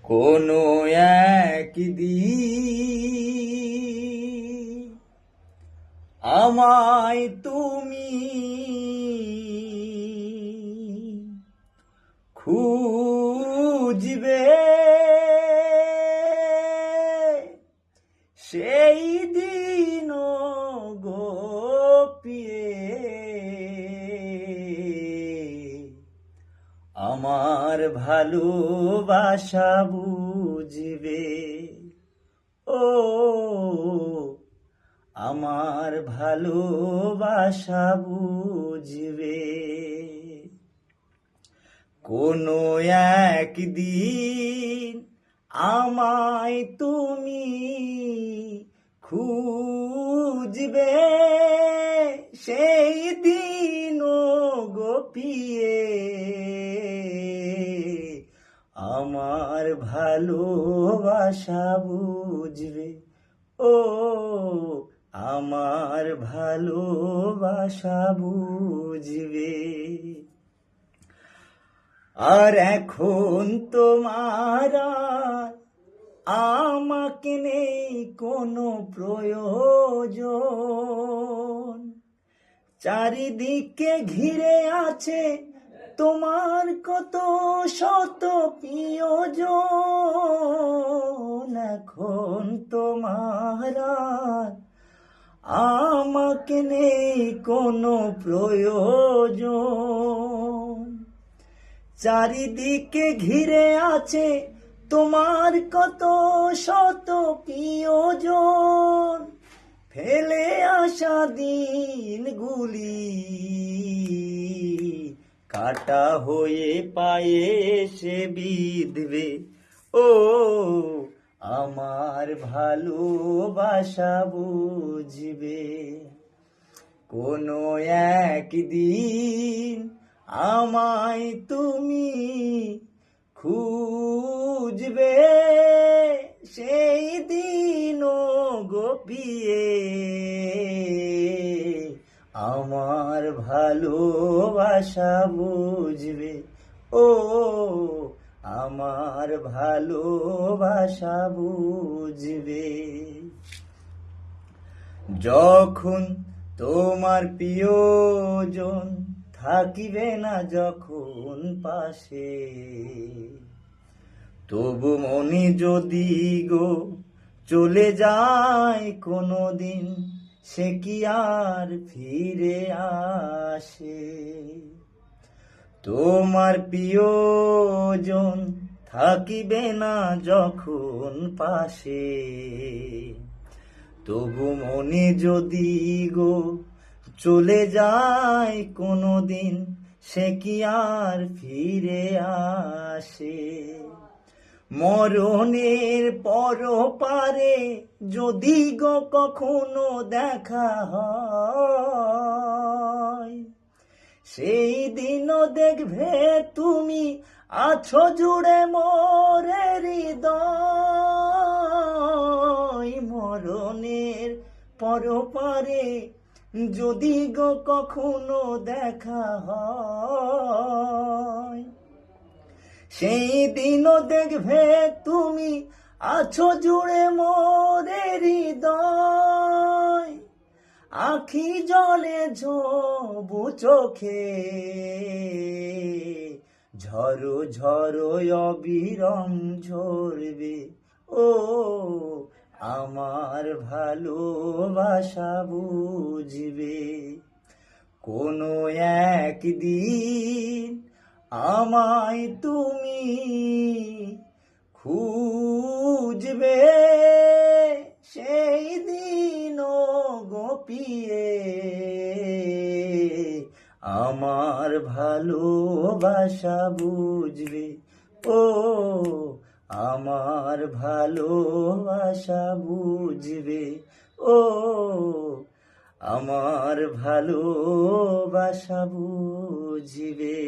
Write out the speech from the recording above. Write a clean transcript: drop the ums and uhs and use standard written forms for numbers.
কোনো একদিন আমায় তুমি খুঁজবে, সেই দিন গো পিয়ে আমার ভালোবাসা বুঝবে। ও আমার ভালোবাসা বুঝবে। কোনো একদিন আমায় তুমি খুঁজবে, সেই দিন গো পিয়ে আমার ভালোবাসা বুঝবে। ও আমার ভালোবাসা বুঝবে। আর এখন তোমার আমাকে নেই কোনো প্রয়োজন, চারিদিকে ঘিরে আছে তোমার কত শত প্রিয়জন। এখন তোমার আমাকে নেই কোনো প্রয়োজন, চারিদিকে ঘিরে আছে তোমার কত শত প্রিয়জন। ফেলে আসা দিনগুলি কাটা হয়ে পায়ে এসে বিঁধবে। ও আমার ভালোবাসা বুঝবে। কোনো একদিন আমায় তুমি খুঁজবে, সেই দিন গো পিয়ে আমার ভালোবাসা বুঝবে। ও আমার ভালোবাসা বুঝবে। যখন তোমার প্রিয়জন থাকিবে না যখন পাশে, তবু মনে যদি গো চলে যায় কোনো দিন, সে কি আর ফিরে আসে? তোমার প্রিয়জন থাকিবে না যখন পাশে, তবু মনে যদি গো চলে যায় কোনো দিন, সে কি আর ফিরে আসে? মরণের পরপারে যদি গো কখনো দেখা হয়, সেই দিনও দেখবে তুমি আছো জুড়ে মোরে হৃদয়। মরণের পরপারে যদি গো কখনো দেখা হয়, সেই দিনও দেখবে তুমি আছো জুড়ে মোরে হৃদয়। আখি জলে ঝবু চোখে ঝরো ঝরো অবিরম ঝরবে। ও আমার ভালোবাসা বুঝবে। কোনো একদিন আমায় তুমি খুঁজবে, সেই দিন গো পিয়ে আমার ভালোবাসা বুঝবে। ও আমার ভালোবাসা বুঝবে। ও আমার ভালোবাসা বুঝবে।